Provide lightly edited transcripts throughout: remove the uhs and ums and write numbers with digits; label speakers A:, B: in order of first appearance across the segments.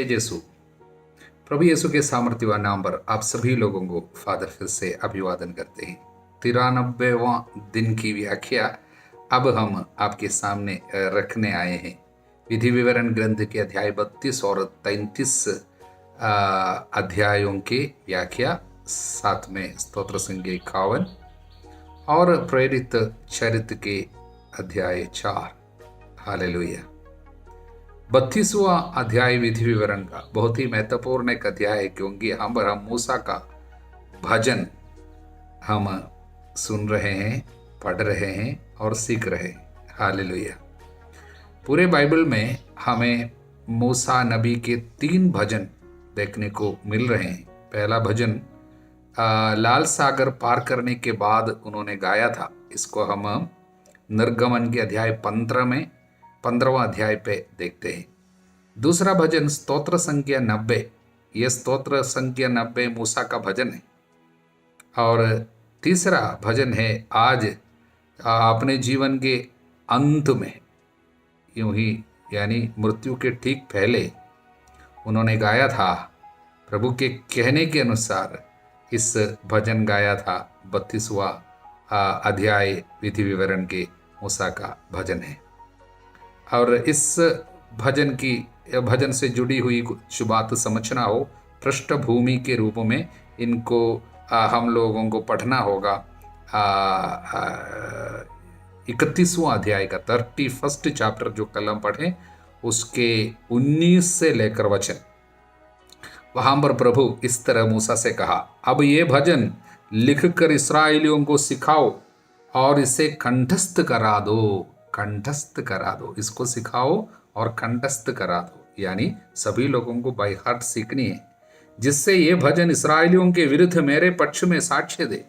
A: Praise यीशु। प्रभु यीशु के सामर्थ्यवान नाम पर आप सभी लोगों को फादर फिर से अभिवादन करते हैं। 93वां दिन की व्याख्या अब हम आपके सामने रखने आए हैं। विधि विवरण ग्रंथ के अध्याय 32 और 33 अध्यायों की व्याख्या, साथ में स्तोत्र संज्ञा 51 और प्रेरित चरित्र के अध्याय 4। हालेलुया। 32वां अध्याय विधि विवरण का बहुत ही महत्वपूर्ण एक अध्याय है, क्योंकि हम मूसा का भजन हम सुन रहे हैं, पढ़ रहे हैं और सीख रहे हैं। हालेलुया। पूरे बाइबल में हमें मूसा नबी के 3 भजन देखने को मिल रहे हैं। पहला भजन लाल सागर पार करने के बाद उन्होंने गाया था। इसको हम निर्गमन के अध्याय 15 में 15वां अध्याय पे देखते हैं। दूसरा भजन स्तोत्र संख्या 90, यह स्तोत्र संख्या 90 मूसा का भजन है। और तीसरा भजन है आज अपने जीवन के अंत में, यूं ही यानी मृत्यु के ठीक पहले उन्होंने गाया था। प्रभु के कहने के अनुसार इस भजन गाया था। 32वां अध्याय विधि विवरण के मूसा का भजन है। और इस भजन से जुड़ी हुई कुछ बात समझना हो, पृष्ठभूमि के रूप में इनको हम लोगों को पढ़ना होगा। 31वां अध्याय का 31st चैप्टर जो कल हम पढ़े, उसके 19 से लेकर वचन, वहां पर प्रभु इस तरह मूसा से कहा, अब ये भजन लिखकर इस्राएलियों को सिखाओ और इसे कंठस्थ करा दो। कंठस्थ करा दो, इसको सिखाओ और कंठस्थ करा दो, यानी सभी लोगों को बाय हार्ट सीखनी है, जिससे ये भजन इस्राएलियों के विरुद्ध मेरे पक्ष में साक्ष्य दे।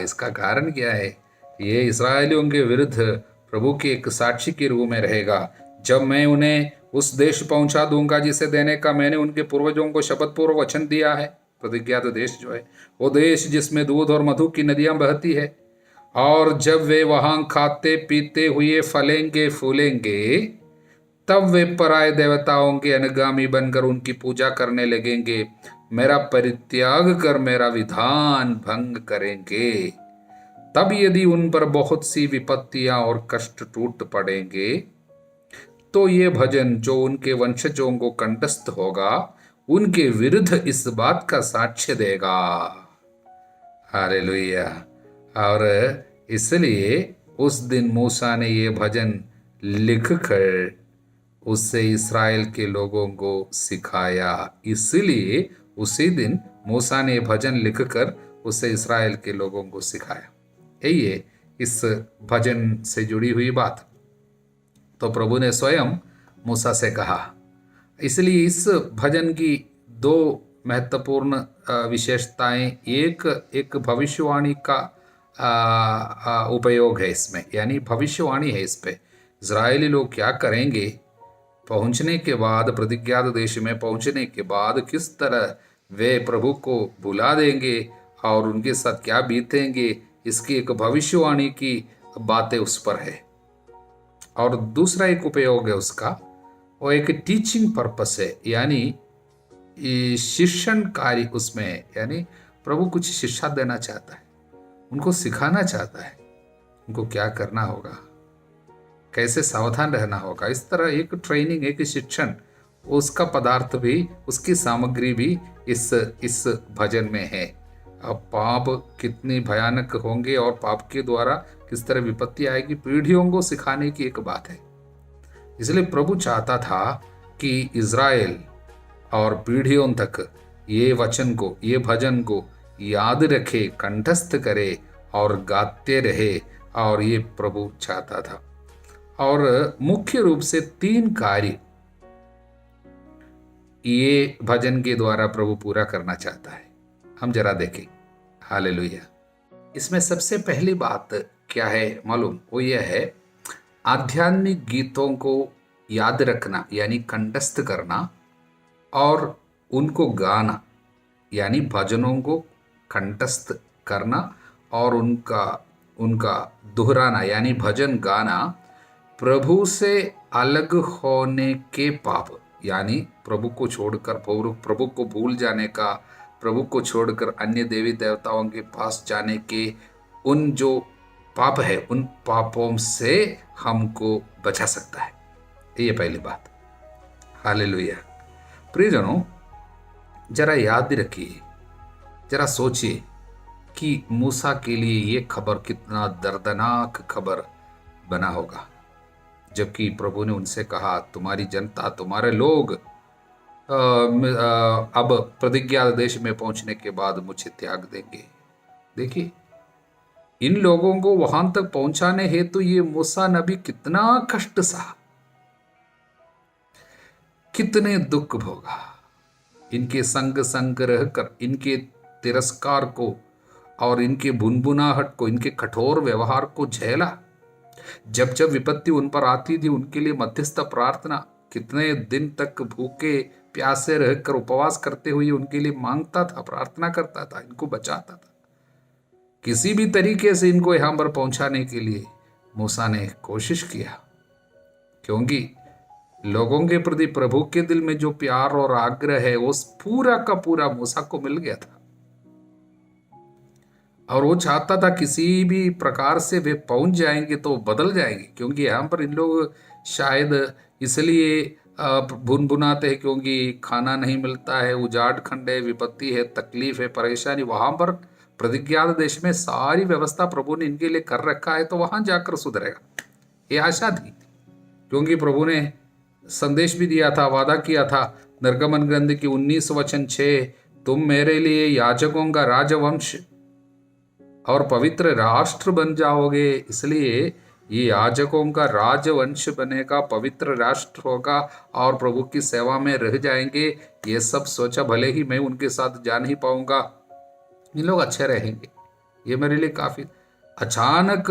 A: इसका कारण क्या है? ये इस्राएलियों के विरुद्ध प्रभु के एक साक्षी के रूप में रहेगा। जब मैं उन्हें उस देश पहुंचा दूंगा जिसे देने का मैंने उनके पूर्वजों को शपथ पूर्व वचन दिया है, प्रतिज्ञात देश जो है, वो देश जिसमें दूध और मधु की नदियां बहती है। और जब वे वहां खाते पीते हुए फलेंगे फूलेंगे, तब वे पराये देवताओं के अनुगामी बनकर उनकी पूजा करने लगेंगे, मेरा परित्याग कर मेरा विधान भंग करेंगे। तब यदि उन पर बहुत सी विपत्तियां और कष्ट टूट पड़ेंगे, तो ये भजन जो उनके वंशजों को कंठस्थ होगा, उनके विरुद्ध इस बात का साक्ष्य देगा। हालेलुया। और इसलिए उस दिन मूसा ने ये भजन लिखकर उससे इस्राएल के लोगों को सिखाया। इसलिए उसी दिन मूसा ने भजन लिखकर उसे इस्राएल के लोगों को सिखाया। यही है इस भजन से जुड़ी हुई बात। तो प्रभु ने स्वयं मूसा से कहा। इसलिए इस भजन की 2 महत्वपूर्ण विशेषताएं, एक भविष्यवाणी का उपयोग है इसमें, यानी भविष्यवाणी है इस पे। इजरायली लोग क्या करेंगे, पहुंचने के बाद, प्रतिज्ञात देश में पहुंचने के बाद किस तरह वे प्रभु को भुला देंगे और उनके साथ क्या बीतेंगे, इसकी एक भविष्यवाणी की बातें उस पर है। और दूसरा एक उपयोग है उसका, वो एक टीचिंग पर्पस है, यानी शिक्षण कार्य उसमें है। यानी प्रभु कुछ शिक्षा देना चाहता है, उनको सिखाना चाहता है, उनको क्या करना होगा, कैसे सावधान रहना होगा। इस तरह एक ट्रेनिंग, एक शिक्षण, उसका पदार्थ भी, उसकी सामग्री भी इस भजन में है। अब पाप कितनी भयानक होंगे और पाप के द्वारा किस तरह विपत्ति आएगी, पीढ़ियों को सिखाने की एक बात है। इसलिए प्रभु चाहता था कि इज़राइल और पीढ़ियों तक ये वचन को, ये भजन को याद रखे, कंठस्थ करे और गाते रहे, और ये प्रभु चाहता था। और मुख्य रूप से 3 कार्य ये भजन के द्वारा प्रभु पूरा करना चाहता है। हम जरा देखें। हालेलुया। इसमें सबसे पहली बात क्या है मालूम? वो ये है, आध्यात्मिक गीतों को याद रखना, यानी कंठस्थ करना, और उनको गाना, यानी भजनों को कंठस्थ करना और उनका दोहराना, यानी भजन गाना। प्रभु से अलग होने के पाप, यानी प्रभु को छोड़कर प्रभु को भूल जाने का, प्रभु को छोड़कर अन्य देवी देवताओं के पास जाने के उन जो पाप है, उन पापों से हमको बचा सकता है। ये पहली बात। हालेलुया। प्रियजनों, जरा याद रखिए, जरा सोचिए कि मूसा के लिए ये खबर कितना दर्दनाक खबर बना होगा, जबकि प्रभु ने उनसे कहा तुम्हारी जनता, तुम्हारे लोग अब प्रतिज्ञा देश में पहुंचने के बाद मुझे त्याग देंगे। देखिए, इन लोगों को वहां तक पहुंचाने हेतु तो ये मूसा नबी कितना कष्ट सहा, कितने दुख भोगा, इनके संग संग रहकर इनके तिरस्कार को और इनके भुनभुनाहट को, इनके कठोर व्यवहार को झेला। जब जब विपत्ति उन पर आती थी, उनके लिए मध्यस्थ प्रार्थना, कितने दिन तक भूखे प्यासे रहकर उपवास करते हुए उनके लिए मांगता था, प्रार्थना करता था, इनको बचाता था। किसी भी तरीके से इनको यहां पर पहुंचाने के लिए मूसा ने कोशिश किया, क्योंकि लोगों के प्रति प्रभु के दिल में जो प्यार और आग्रह है वो पूरा का पूरा मूसा को मिल गया था, और वो चाहता था किसी भी प्रकार से वे पहुंच जाएंगे तो बदल जाएंगे। क्योंकि यहाँ पर इन लोग शायद इसलिए भुनभुनाते हैं क्योंकि खाना नहीं मिलता है, उजाड़ खंड है, विपत्ति है, तकलीफ है, परेशानी। वहां पर प्रतिज्ञात देश में सारी व्यवस्था प्रभु ने इनके लिए कर रखा है, तो वहां जाकर सुधरेगा, ये आशा थी। क्योंकि प्रभु ने संदेश भी दिया था, वादा किया था, निर्गमन ग्रंथ की 19:6, तुम मेरे लिए याजकों का राजवंश और पवित्र राष्ट्र बन जाओगे। इसलिए ये याजकों का राजवंश बनेगा, पवित्र राष्ट्र होगा और प्रभु की सेवा में रह जाएंगे। ये सब सोचा, भले ही मैं उनके साथ जा नहीं पाऊंगा, ये लोग अच्छे रहेंगे। ये मेरे लिए काफी। अचानक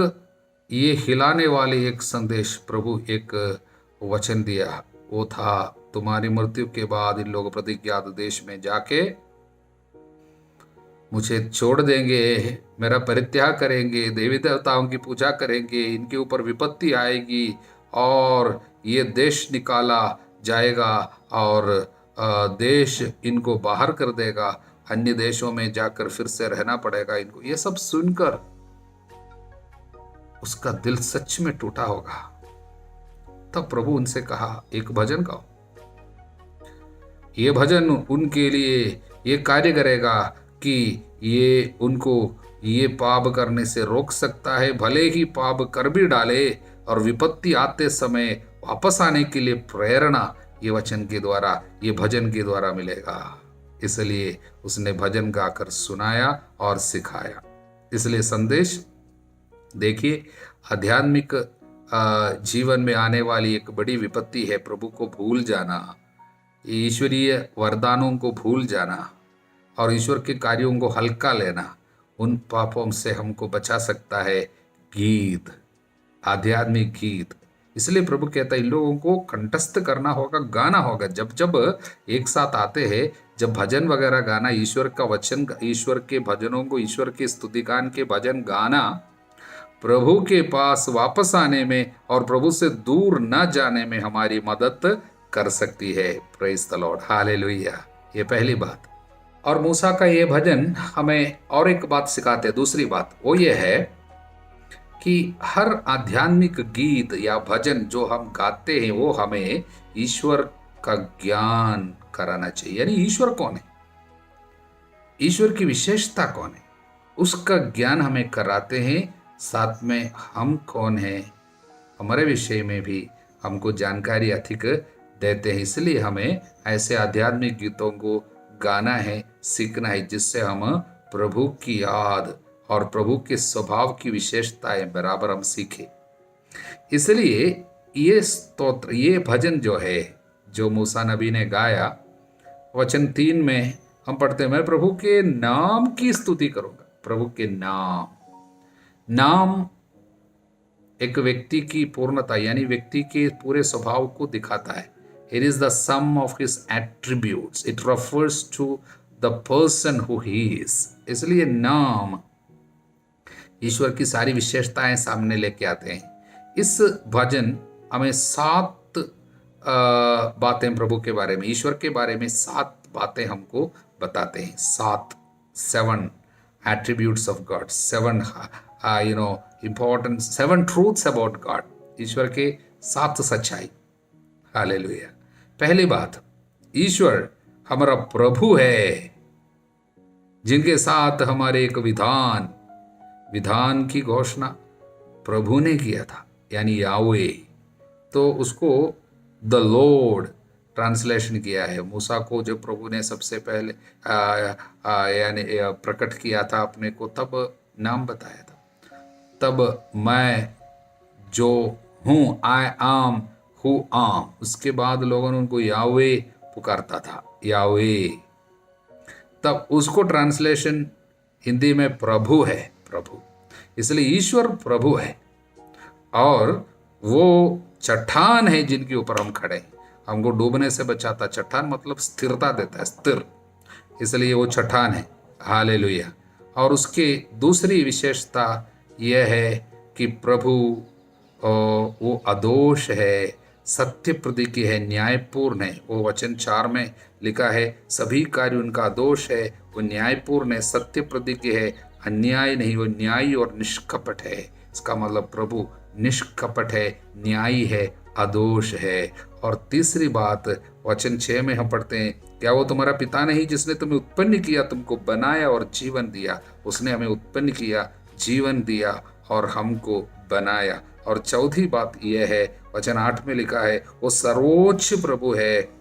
A: ये हिलाने वाले एक संदेश, प्रभु एक वचन दिया, वो था तुम्हारी मृत्यु के बाद इन लोग प्रतिज्ञात देश में जाके मुझे छोड़ देंगे, मेरा परित्याग करेंगे, देवी देवताओं की पूजा करेंगे, इनके ऊपर विपत्ति आएगी और ये देश निकाला जाएगा और देश इनको बाहर कर देगा, अन्य देशों में जाकर फिर से रहना पड़ेगा इनको। ये सब सुनकर उसका दिल सच में टूटा होगा। तब प्रभु उनसे कहा, एक भजन गाओ। ये भजन उनके लिए ये कार्य करेगा कि ये उनको ये पाप करने से रोक सकता है। भले ही पाप कर भी डाले और विपत्ति आते समय वापस आने के लिए प्रेरणा ये वचन के द्वारा, ये भजन के द्वारा मिलेगा। इसलिए उसने भजन गाकर सुनाया और सिखाया। इसलिए संदेश देखिए, आध्यात्मिक जीवन में आने वाली एक बड़ी विपत्ति है प्रभु को भूल जाना, ईश्वरीय वरदानों को भूल जाना और ईश्वर के कार्यों को हल्का लेना। उन पापों से हमको बचा सकता है गीत, आध्यात्मिक गीत। इसलिए प्रभु कहता है इन लोगों को कंठस्थ करना होगा, गाना होगा। जब जब एक साथ आते हैं, जब भजन वगैरह गाना, ईश्वर का वचन, ईश्वर के भजनों को, ईश्वर के स्तुतिगान के भजन गाना, प्रभु के पास वापस आने में और प्रभु से दूर न जाने में हमारी मदद कर सकती है। Praise the Lord, hallelujah. ये पहली बात। और मूसा का ये भजन हमें और एक बात सिखाते हैं। दूसरी बात वो ये है कि हर आध्यात्मिक गीत या भजन जो हम गाते हैं वो हमें ईश्वर का ज्ञान कराना चाहिए। यानी ईश्वर कौन है, ईश्वर की विशेषता कौन है, उसका ज्ञान हमें कराते हैं। साथ में हम कौन हैं, हमारे विषय में भी हमको जानकारी अधिक देते हैं। इसलिए हमें ऐसे आध्यात्मिक गीतों को गाना है, सीखना है, जिससे हम प्रभु की याद और प्रभु के स्वभाव की विशेषताएं बराबर हम सीखें। इसलिए ये स्तोत्र, ये भजन जो है, जो मूसा नबी ने गाया, वचन 3 में हम पढ़ते हैं, मैं प्रभु के नाम की स्तुति करूंगा। प्रभु के नाम, नाम एक व्यक्ति की पूर्णता यानी व्यक्ति के पूरे स्वभाव को दिखाता है। It is the sum of his attributes. It refers to the person who he is. इसलिए नाम ईश्वर की सारी विशेषताएं सामने लेके आते हैं। इस भजन हमें 7 बातें प्रभु के बारे में, ईश्वर के बारे में 7 बातें हमको बताते हैं। 7 attributes of God, 7 important 7 truths about God, ईश्वर के 7 सच्चाई। हालेलुया। पहली बात, ईश्वर हमारा प्रभु है, जिनके साथ हमारे एक विधान की घोषणा प्रभु ने किया था, यानी यावे। तो उसको द लॉर्ड ट्रांसलेशन किया है। मूसा को जब प्रभु ने सबसे पहले यानी प्रकट किया था अपने को, तब नाम बताया था, तब मैं जो हूँ, आई आम हु आम। उसके बाद लोगों ने उनको यावे पुकारता था, यावे। तब उसको ट्रांसलेशन हिंदी में प्रभु है, प्रभु। इसलिए ईश्वर प्रभु है और वो चट्टान है जिनके ऊपर हम खड़े हैं, हमको डूबने से बचाता। चट्टान मतलब स्थिरता देता है, स्थिर, इसलिए वो चट्टान है। हालेलुया। और उसकी दूसरी विशेषता यह है कि प्रभु वो अदोष है, सत्य प्रतीकी है, न्यायपूर्ण है। वो वचन 4 में लिखा है, सभी कार्य उनका दोष है, वो न्यायपूर्ण है, सत्य प्रतीकी है, अन्याय नहीं, वो न्यायी और निष्कपट है। इसका मतलब प्रभु निष्कपट है, न्यायी है, अदोष है। और तीसरी बात, वचन 6 में हम पढ़ते हैं, क्या वो तुम्हारा पिता नहीं जिसने तुम्हें उत्पन्न किया, तुमको बनाया और जीवन दिया। उसने हमें उत्पन्न किया, जीवन दिया और हमको बनाया। और चौथी बात यह है, वचन 8 में लिखा है, वो सर्वोच्च प्रभु है,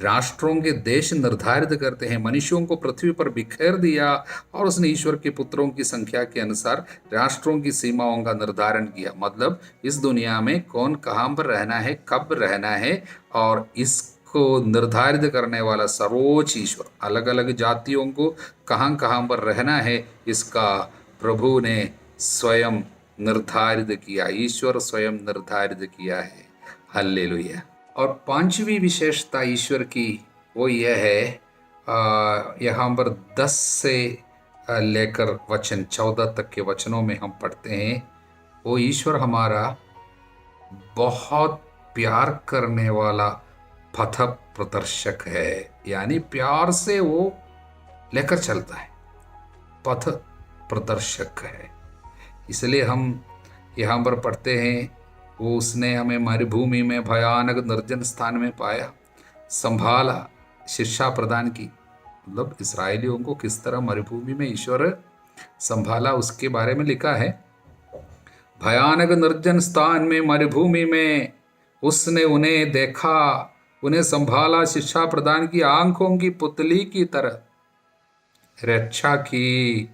A: राष्ट्रों के देश निर्धारित करते हैं, मनुष्यों को पृथ्वी पर बिखेर दिया और उसने ईश्वर के पुत्रों की संख्या के अनुसार राष्ट्रों की सीमाओं का निर्धारण किया। मतलब इस दुनिया में कौन कहाँ पर रहना है, कब रहना है, और इसको निर्धारित करने वाला सर्वोच्च ईश्वर। अलग अलग जातियों को कहाँ कहाँ पर रहना है, इसका प्रभु ने स्वयं निर्धारित किया, ईश्वर स्वयं निर्धारित किया है। हल्लेलुया। और पांचवी विशेषता ईश्वर की वो यह है, यहाँ पर 10 से लेकर वचन 14 तक के वचनों में हम पढ़ते हैं, वो ईश्वर हमारा बहुत प्यार करने वाला पथ प्रदर्शक है, यानी प्यार से वो लेकर चलता है, पथ प्रदर्शक है। इसलिए हम यहाँ पर पढ़ते हैं, वो उसने हमें मरुभूमि में भयानक निर्जन स्थान में पाया, संभाला, शिक्षा प्रदान की। मतलब इसराइलियों को किस तरह मरुभूमि में ईश्वर संभाला, उसके बारे में लिखा है। भयानक निर्जन स्थान में, मरुभूमि में उसने उन्हें देखा, उन्हें संभाला, शिक्षा प्रदान की, आंखों की पुतली की तरह रक्षा की।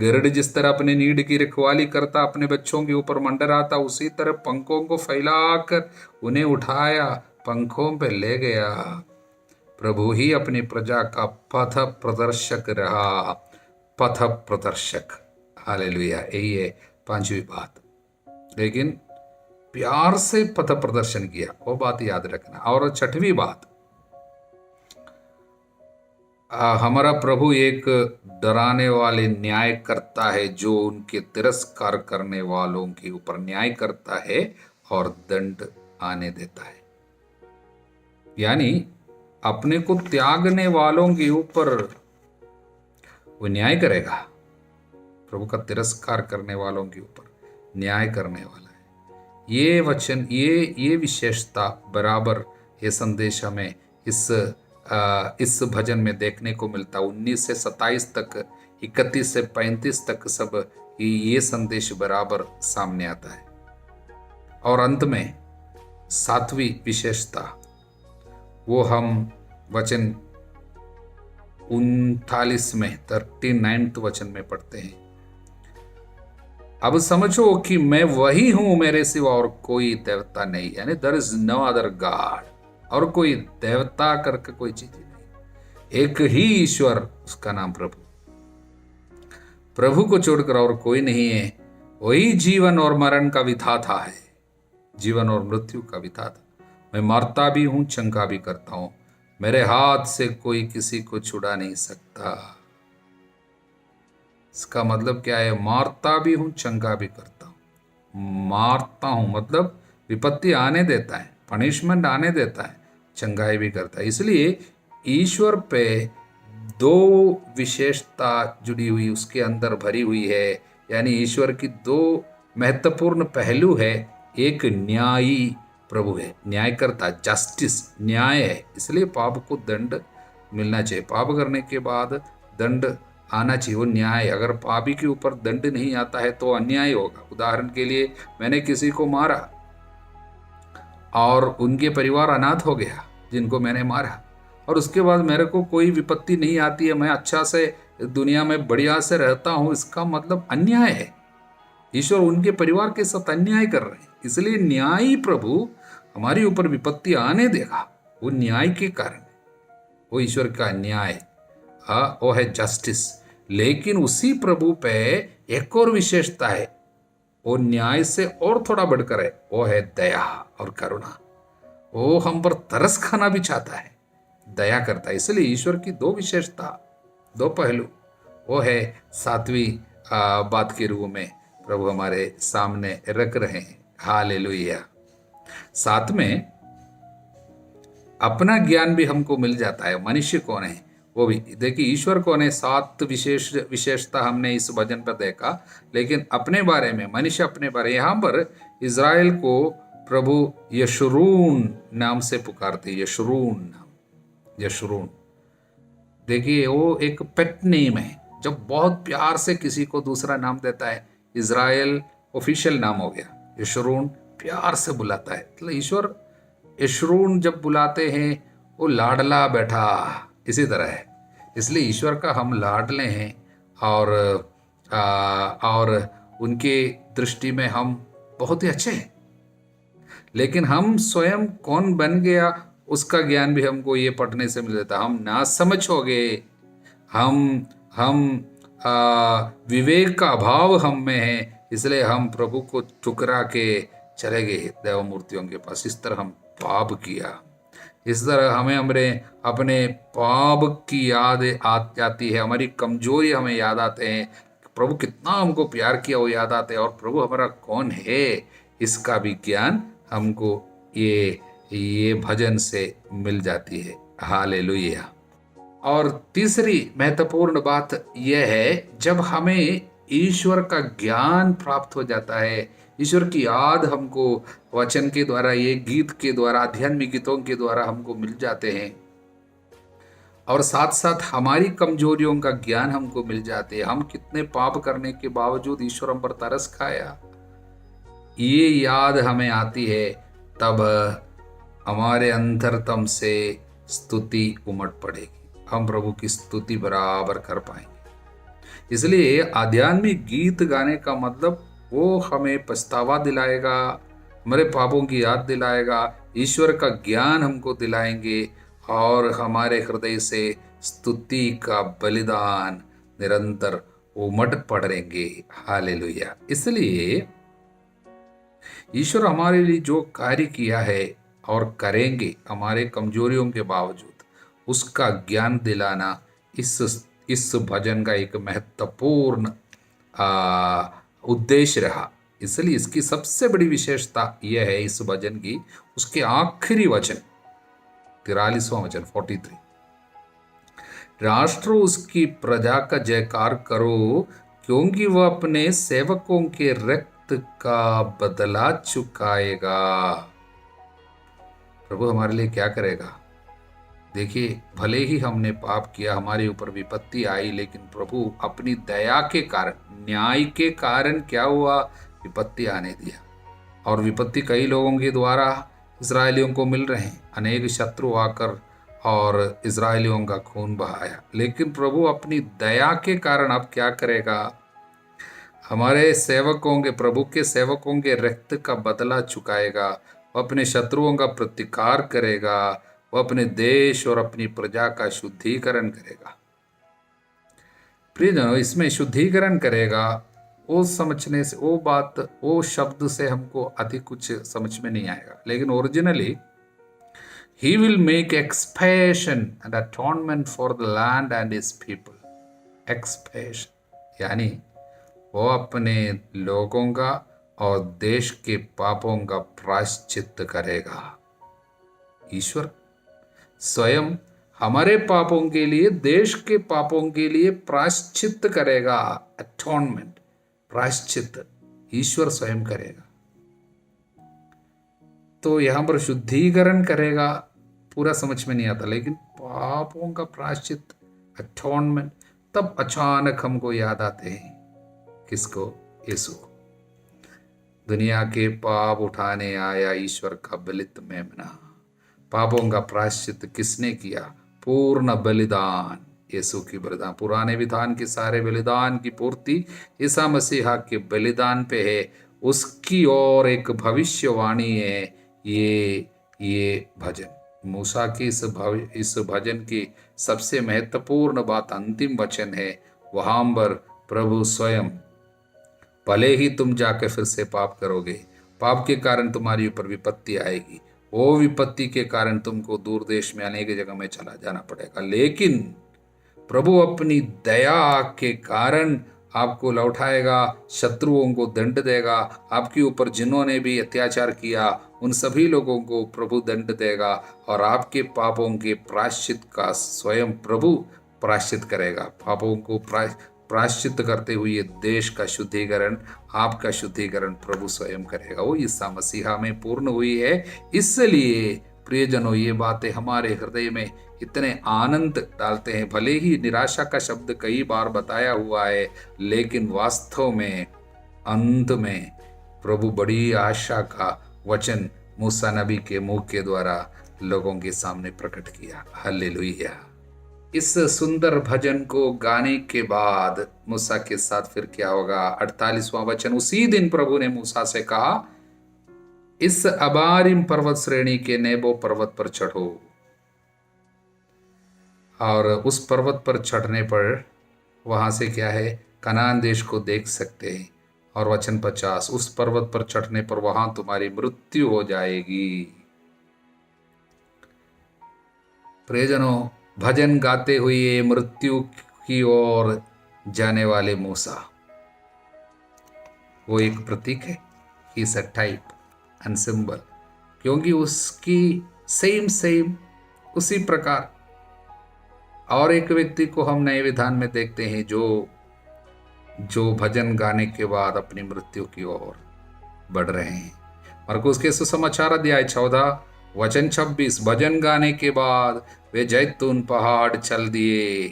A: गरुड़ जिस तरह अपने नीड की रखवाली करता, अपने बच्चों के ऊपर मंडराता, उसी तरह पंखों को फैलाकर उन्हें उठाया, पंखों पे ले गया। प्रभु ही अपनी प्रजा का पथ प्रदर्शक रहा, पथ प्रदर्शक। हालेलुया। यही है पांचवी बात। लेकिन प्यार से पथ प्रदर्शन किया, वो बात याद रखना। और छठवीं बात, हमारा प्रभु एक डराने वाले न्याय करता है, जो उनके तिरस्कार करने वालों के ऊपर न्याय करता है और दंड आने देता है। यानी अपने को त्यागने वालों के ऊपर वो न्याय करेगा। प्रभु का तिरस्कार करने वालों के ऊपर न्याय करने वाला है। ये वचन, ये विशेषता बराबर, ये संदेश हमें इस भजन में देखने को मिलता। 19 से 27 तक, 31 से 35 तक सब ये संदेश बराबर सामने आता है। और अंत में 7वीं विशेषता, वो हम वचन 39 में 39 वचन में पढ़ते हैं, अब समझो कि मैं वही हूं, मेरे सिवा और कोई देवता नहीं। यानी there is no other god, और कोई देवता करके कोई चीज नहीं, एक ही ईश्वर, उसका नाम प्रभु। प्रभु को छोड़कर और कोई नहीं है। वही जीवन और मरण का विधाता है, जीवन और मृत्यु का विधाता। मैं मरता भी हूं, चंगा भी करता हूं, मेरे हाथ से कोई किसी को छुड़ा नहीं सकता। इसका मतलब क्या है? मारता भी हूं, चंगा भी करता हूं। मारता हूं मतलब विपत्ति आने देता है, पनिशमेंट आने देता है, चंगाई भी करता है। इसलिए ईश्वर पे दो विशेषता जुड़ी हुई, उसके अंदर भरी हुई है। यानी ईश्वर की दो महत्वपूर्ण पहलू है। एक न्यायी प्रभु है, न्यायकर्ता, जस्टिस, न्याय है। इसलिए पाप को दंड मिलना चाहिए, पाप करने के बाद दंड आना चाहिए, वो न्याय। अगर पापी के ऊपर दंड नहीं आता है तो अन्याय होगा। उदाहरण के लिए, मैंने किसी को मारा और उनके परिवार अनाथ हो गया जिनको मैंने मारा, और उसके बाद मेरे को कोई विपत्ति नहीं आती है, मैं अच्छा से दुनिया में बढ़िया से रहता हूं, इसका मतलब अन्याय है। ईश्वर उनके परिवार के साथ अन्याय कर रहे हैं। इसलिए न्यायी प्रभु हमारे ऊपर विपत्ति आने देगा, वो न्याय के कारण, वो ईश्वर का न्याय, वो है जस्टिस। लेकिन उसी प्रभु पे एक और विशेषता है, वो न्याय से और थोड़ा बढ़कर है, वो है दया और करुणा। वो हम पर तरस खाना भी चाहता है, दया करता है। इसलिए ईश्वर की दो विशेषता, दो पहलू, वो है सातवीं बात के रूप में प्रभु हमारे सामने रख रहे हैं। हालेलुया। साथ में अपना ज्ञान भी हमको मिल जाता है। मनुष्य कौन है वो भी देखिए, ईश्वर कौन है, सात विशेषता हमने इस वचन पर देखा। लेकिन अपने बारे में, मनुष्य अपने बारे, यहाँ पर इज़राइल को प्रभु यशरून नाम से पुकारते, यशरून नाम, यशरून। देखिए वो एक पेट नेम है, जब बहुत प्यार से किसी को दूसरा नाम देता है। इज़राइल ऑफिशियल नाम हो गया, यशरून प्यार से बुलाता है। मतलब ईश्वर यशरून जब बुलाते हैं, वो लाडला बैठा, इसी तरह है। इसलिए ईश्वर का हम लाडले हैं, और उनके दृष्टि में हम बहुत ही अच्छे हैं। लेकिन हम स्वयं कौन बन गया, उसका ज्ञान भी हमको ये पढ़ने से मिल जाता। हम ना समझ हो गए, हम विवेक का अभाव हम में है, इसलिए हम प्रभु को ठुकरा के चले गए देव मूर्तियों के पास। इस तरह हम पाप किया, इस तरह हमें अपने पाप की याद आ जाती है, हमारी कमजोरी हमें याद आते हैं, प्रभु कितना हमको प्यार किया वो याद आते हैं, और प्रभु हमारा कौन है इसका भी ज्ञान हमको ये भजन से मिल जाती है। हालेलुया। और तीसरी महत्वपूर्ण बात यह है, जब हमें ईश्वर का ज्ञान प्राप्त हो जाता है, ईश्वर की याद हमको वचन के द्वारा, ये गीत के द्वारा, आध्यात्मिक गीतों के द्वारा हमको मिल जाते हैं, और साथ साथ हमारी कमजोरियों का ज्ञान हमको मिल जाते हैं। हम कितने पाप करने के बावजूद ईश्वर हम पर तरस खाया, ये याद हमें आती है, तब हमारे अंतरतम से स्तुति उमड़ पड़ेगी, हम प्रभु की स्तुति बराबर कर पाएंगे। इसलिए आध्यात्मिक गीत गाने का मतलब वो हमें पछतावा दिलाएगा, हमारे पापों की याद दिलाएगा, ईश्वर का ज्ञान हमको दिलाएंगे, और हमारे हृदय से स्तुति का बलिदान निरंतर उमड़ पड़ेंगे। हालेलुया। इसलिए ईश्वर हमारे लिए जो कार्य किया है और करेंगे हमारे कमजोरियों के बावजूद, उसका ज्ञान दिलाना इस भजन का एक महत्वपूर्ण उद्देश्य रहा। इसलिए इसकी सबसे बड़ी विशेषता यह है इस भजन की, उसके आखिरी वचन 43वां वचन 43, राष्ट्र उसकी प्रजा का जयकार करो, क्योंकि वह अपने सेवकों के रक्त का बदला चुकाएगा। प्रभु हमारे लिए क्या करेगा? देखिए, भले ही हमने पाप किया, हमारे ऊपर विपत्ति आई, लेकिन प्रभु अपनी दया के कारण, न्याय के कारण क्या हुआ, विपत्ति आने दिया। और विपत्ति कई लोगों के द्वारा इजरायलियों को मिल रहे हैं, अनेक शत्रु आकर और इजरायलियों का खून बहाया। लेकिन प्रभु अपनी दया के कारण अब क्या करेगा? हमारे सेवकों के, प्रभु के सेवकों के रक्त का बदला चुकाएगा, वो अपने शत्रुओं का प्रतिकार करेगा, वो अपने देश और अपनी प्रजा का शुद्धिकरण करेगा। प्रियजनों, इसमें शुद्धिकरण करेगा, वो समझने से, वो बात, वो शब्द से हमको अधिक कुछ समझ में नहीं आएगा। लेकिन originally He will make expiation and atonement for the land and his people. Expiation यानी वो अपने लोगों का और देश के पापों का प्रायश्चित करेगा। ईश्वर स्वयं हमारे पापों के लिए, देश के पापों के लिए प्रायश्चित करेगा। अटोनमेंट, प्रायश्चित ईश्वर स्वयं करेगा। तो यहां पर शुद्धिकरण करेगा, पूरा समझ में नहीं आता, लेकिन पापों का प्रायश्चित, अटोनमेंट, तब अचानक हमको याद आते हैं किसको? यीशु को। दुनिया के पाप उठाने आया ईश्वर का बलित मेमना। पापों का प्रायश्चित किसने किया? पूर्ण बलिदान, यीशु की बलिदान। पुराने विधान के सारे बलिदान की पूर्ति ईसा मसीहा के बलिदान पे है। उसकी ओर एक भविष्यवाणी है ये भजन। मूसा की इस भजन की सबसे महत्वपूर्ण बात अंतिम वचन है। वहां पर प्रभु स्वयं, भले ही तुम जाकर फिर से पाप करोगे, पाप के कारण तुम्हारी ऊपर विपत्ति आएगी, वो विपत्ति के कारण तुमको दूर देश में अनेक जगह में चला जाना पड़ेगा, लेकिन प्रभु अपनी दया के कारण आपको लौटाएगा, शत्रुओं को दंड देगा। आपके ऊपर जिन्होंने भी अत्याचार किया उन सभी लोगों को प्रभु दंड देगा, और आपके पापों के प्रायश्चित का स्वयं प्रभु प्रायश्चित करेगा। पापों को प्रायश्चित करते हुए देश का शुद्धिकरण, आपका शुद्धिकरण प्रभु स्वयं करेगा। वो ईसा मसीहा में पूर्ण हुई है। इसलिए प्रियजनों, ये बातें हमारे हृदय में इतने आनंद डालते हैं। भले ही निराशा का शब्द कई बार बताया हुआ है, लेकिन वास्तव में अंत में प्रभु बड़ी आशा का वचन मूसा नबी के मुंह के द्वारा लोगों के सामने प्रकट किया। हालेलुया। इस सुंदर भजन को गाने के बाद मूसा के साथ फिर क्या होगा? 48वां वचन, उसी दिन प्रभु ने मूसा से कहा, इस अबारिम पर्वत श्रेणी के नेबो पर्वत पर चढ़ो, और उस पर्वत पर चढ़ने पर वहां से क्या है? कनान देश को देख सकते हैं। और वचन 50, उस पर्वत पर चढ़ने पर वहां तुम्हारी मृत्यु हो जाएगी। प्रियजनों, भजन गाते हुए मृत्यु की ओर जाने वाले मूसा, वो एक प्रतीक है, he is a type and symbol, क्योंकि उसकी सेम उसी प्रकार और एक व्यक्ति को हम नए विधान में देखते हैं जो भजन गाने के बाद अपनी मृत्यु की ओर बढ़ रहे हैं। मरकुस के सुसमाचार अध्याय 14 वचन 26, भजन गाने के बाद वे जैतून पहाड़ चल दिए।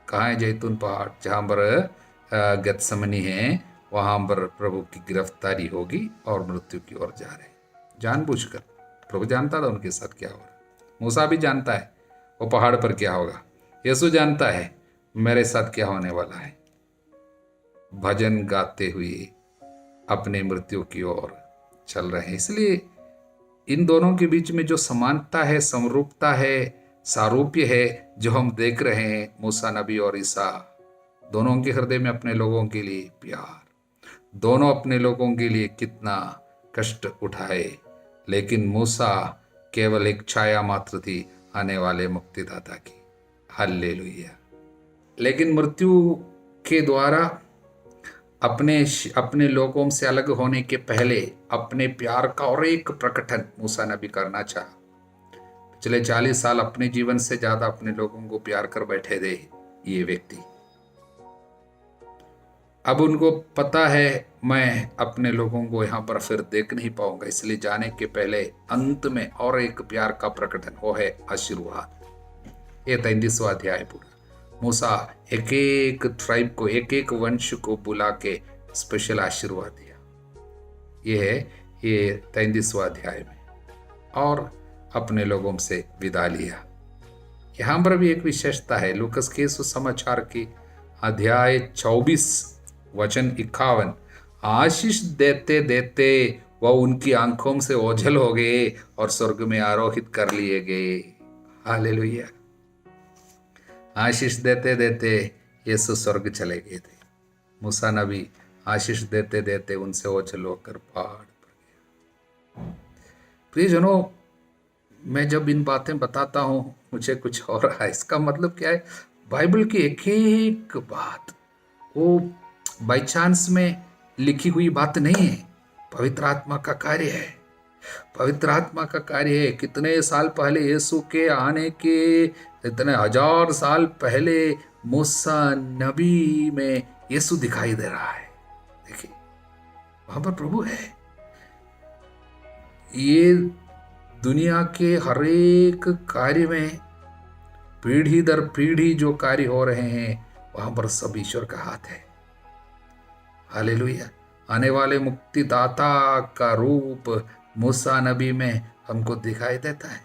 A: कहाँ है जैतून पहाड़? जहाँ पर गत्समनी है, वहां पर प्रभु की गिरफ्तारी होगी और मृत्यु की ओर जा रहे हैं जानबूझकर। प्रभु जानता था उनके साथ क्या हो रहा। मूसा भी जानता है वो पहाड़ पर क्या होगा। यीशु जानता है मेरे साथ क्या होने वाला है। भजन गाते हुए अपने मृत्यु की ओर चल रहे हैं। इसलिए इन दोनों के बीच में जो समानता है, समरूपता है, सारूप्य है, जो हम देख रहे हैं, मूसा नबी और ईसा दोनों के हृदय में अपने लोगों के लिए प्यार, दोनों अपने लोगों के लिए कितना कष्ट उठाए, लेकिन मूसा केवल एक छाया मात्र थी आने वाले मुक्तिदाता की। हालेलुया। लेकिन मृत्यु के द्वारा अपने लोगों से अलग होने के पहले अपने प्यार का और एक प्रकटन मूसा नबी करना चाहा। पिछले 40 साल अपने जीवन से ज्यादा अपने लोगों को प्यार कर बैठे थे ये व्यक्ति। अब उनको पता है मैं अपने लोगों को यहाँ पर फिर देख नहीं पाऊंगा, इसलिए जाने के पहले अंत में और एक प्यार का प्रकटन, वो है आशीर्वाद। ये 33वां अध्याय पूरा मूसा एक एक ट्राइब को, एक एक वंश को बुला के स्पेशल आशीर्वाद दिया। ये 33वां अध्याय में, और अपने लोगों से विदा लिया। यहाँ पर भी एक विशेषता है। लूकस के सुसमाचार की अध्याय 24 वचन 51, आशीष देते देते वह उनकी आंखों से ओझल हो गए और स्वर्ग में आरोहित कर लिए गए। हालेलुया। आशीष देते देते यीशु स्वर्ग चले गए थे। मूसा नबी आशीष देते देते उनसे ओझल होकर पहाड़ पर गया। प्रियजनों, मैं जब इन बातें बताता हूं मुझे कुछ हो रहा है। इसका मतलब क्या है? बाइबल की एक एक बात वो बाई चांस में लिखी हुई बात नहीं है, पवित्र आत्मा का कार्य है। पवित्र आत्मा का कार्य है। कितने साल पहले यीशु के आने के, इतने 1000 साल पहले मूसा नबी में यीशु दिखाई दे रहा है। देखिए वहां पर प्रभु है। ये दुनिया के हर एक कार्य में पीढ़ी दर पीढ़ी जो कार्य हो रहे हैं वहां पर सब ईश्वर का हाथ है। हालेलुया। आने वाले मुक्तिदाता का रूप मूसा नबी में हमको दिखाई देता है।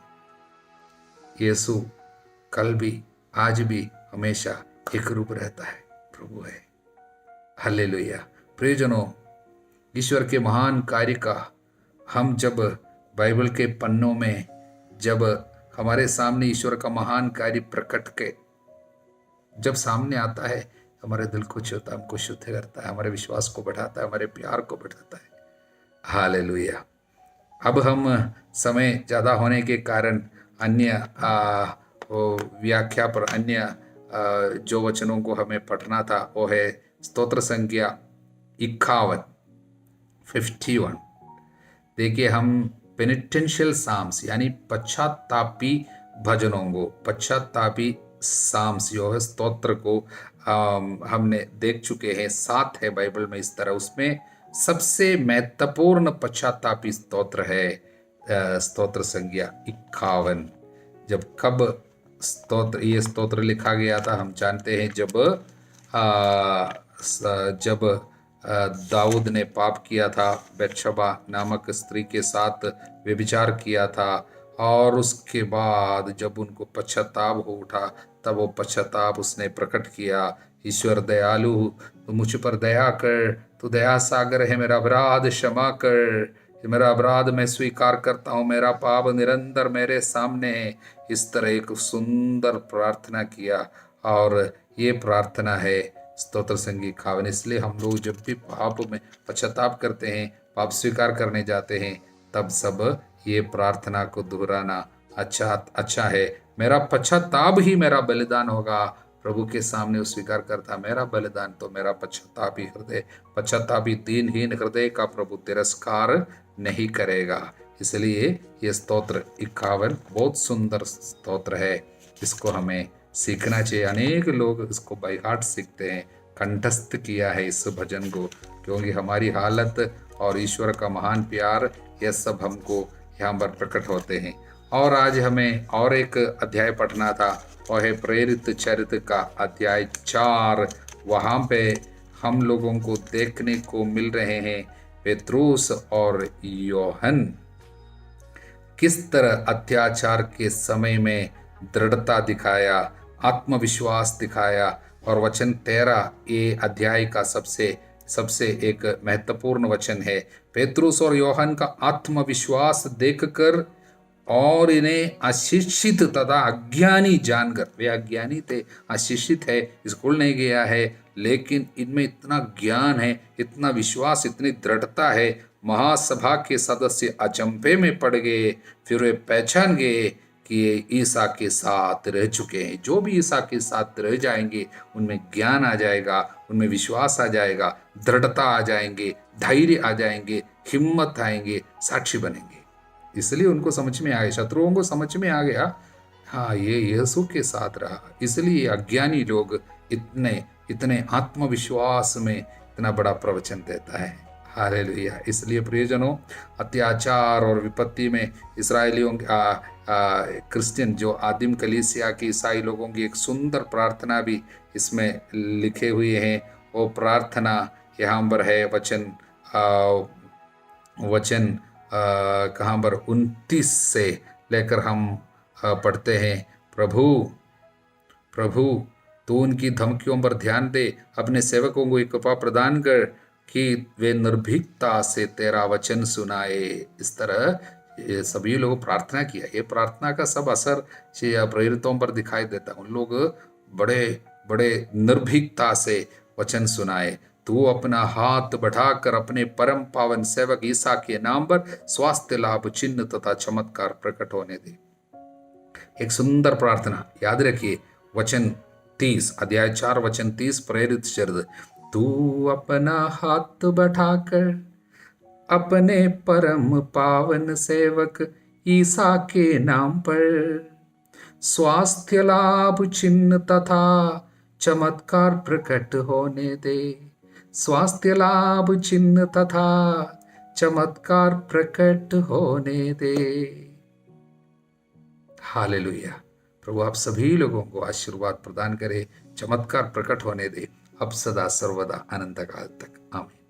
A: यीशु कल भी, आज भी, हमेशा एक रूप रहता है, प्रभु है। हालेलुया। प्रियजनों, ईश्वर के महान कार्य का हम जब बाइबल के पन्नों में, जब हमारे सामने ईश्वर का महान कार्य प्रकट के जब सामने आता है, हमारे दिल को छूता है, हमको शुद्ध करता है, हमारे विश्वास को बढ़ाता है, हमारे प्यार को बढ़ाता है। हालेलुया। अब हम समय ज़्यादा होने के कारण अन्य व्याख्या पर अन्य जो वचनों को हमें पढ़ना था वो है स्तोत्र संख्या 51। देखिए, हम पेनिटेंशियल साम्स यानी पश्चातापी भजनों को, पश्चातापी साम्स जो है स्तोत्र को हमने देख चुके हैं। 7 है बाइबल में इस तरह। उसमें सबसे महत्वपूर्ण पश्चातापी स्तोत्र है स्तोत्र संख्या 51। जब कब ये स्तोत्र लिखा गया था हम जानते हैं, जब दाऊद ने पाप किया था, बेतशबा नामक स्त्री के साथ व्यभिचार किया था, और उसके बाद जब उनको पश्चाताप हो उठा तब वो पश्चाताप उसने प्रकट किया। ईश्वर दयालु, तू मुझ पर दया कर, तू दया सागर है, मेरा अपराध क्षमा कर, मेरा अपराध मैं स्वीकार करता हूँ, मेरा पाप निरंतर मेरे सामने है। इस तरह एक सुंदर प्रार्थना किया, और ये प्रार्थना है स्तोत्र संगीत 51। इसलिए हम लोग जब भी पाप में पश्चाताप करते हैं, पाप स्वीकार करने जाते हैं, तब सब ये प्रार्थना को दोहराना अच्छा है। मेरा पश्चाताप ही मेरा बलिदान होगा। प्रभु के सामने वो स्वीकार करता, मेरा बलिदान तो मेरा पश्चातापी हृदय, पश्चातापी दीनहीन हृदय का प्रभु तिरस्कार नहीं करेगा। इसलिए ये स्तोत्र 51 बहुत सुंदर स्तोत्र है। इसको हमें सीखना चाहिए। अनेक लोग इसको बाय हार्ट सीखते हैं, कंठस्थ किया है इस भजन को, क्योंकि हमारी हालत और ईश्वर का महान प्यार यह सब हमको यहाँ पर प्रकट होते हैं। और आज हमें और एक अध्याय पढ़ना था, वह है प्रेरित चरित्र का अध्याय 4। वहाँ पे हम लोगों को देखने को मिल रहे हैं पेत्रुस और योहन किस तरह अत्याचार के समय में दृढ़ता दिखाया, आत्मविश्वास दिखाया। और वचन 13 ये अध्याय का सबसे एक महत्वपूर्ण वचन है। पेत्रुस और योहन का आत्मविश्वास देखकर और इन्हें अशिक्षित तथा अज्ञानी जानकर, वे अज्ञानी थे, अशिक्षित है, स्कूल नहीं गया है, लेकिन इनमें इतना ज्ञान है, इतना विश्वास, इतनी दृढ़ता है। महासभा के सदस्य अचंभे में पड़ गए। फिर वे पहचान गए कि ये ईसा के साथ रह चुके हैं। जो भी ईसा के साथ रह जाएंगे उनमें ज्ञान आ जाएगा, उनमें विश्वास आ जाएगा, दृढ़ता आ जाएंगे, धैर्य आ जाएंगे, हिम्मत आएंगे, साक्षी बनेंगे। इसलिए उनको समझ में आ गया, शत्रुओं को समझ में आ गया, हाँ ये यीशु के साथ रहा। इसलिए अज्ञानी लोग इतने आत्मविश्वास में इतना बड़ा प्रवचन देता है। हालेलुया। इसलिए प्रियजनों, अत्याचार और विपत्ति में इसराइलियों क्रिश्चियन जो आदिम कलीसिया की ईसाई लोगों की एक सुंदर प्रार्थना भी इसमें लिखे हुए हैं। वो प्रार्थना यहाँ पर है, वचन कहाँ पर 29 से लेकर हम पढ़ते हैं। प्रभु तू उनकी धमकियों पर ध्यान दे, अपने सेवकों को एक कृपा प्रदान कर कि वे निर्भीकता से तेरा वचन सुनाए। इस तरह ये सभी लोग प्रार्थना किया। ये प्रार्थना का सब असर प्रेरितों पर दिखाई देता। उन लोग बड़े निर्भीकता से वचन सुनाए। तू अपना हाथ बढ़ाकर अपने परम पावन सेवक ईसा के नाम पर स्वास्थ्य लाभ, चिन्ह तथा चमत्कार प्रकट होने दे। एक सुंदर प्रार्थना, याद रखिए। वचन 30, अध्याय 4 वचन 30, प्रेरित शब्द, तू अपना हाथ बढ़ाकर अपने परम पावन सेवक ईसा के नाम पर स्वास्थ्य लाभ चिन्ह तथा चमत्कार प्रकट होने दे। स्वास्थ्य लाभ चिन्ह तथा चमत्कार प्रकट होने दे। हालेलुया। प्रभु आप सभी लोगों को आशीर्वाद प्रदान करे, चमत्कार प्रकट होने दे, अब सदा सर्वदा अनंत काल तक। आमीन।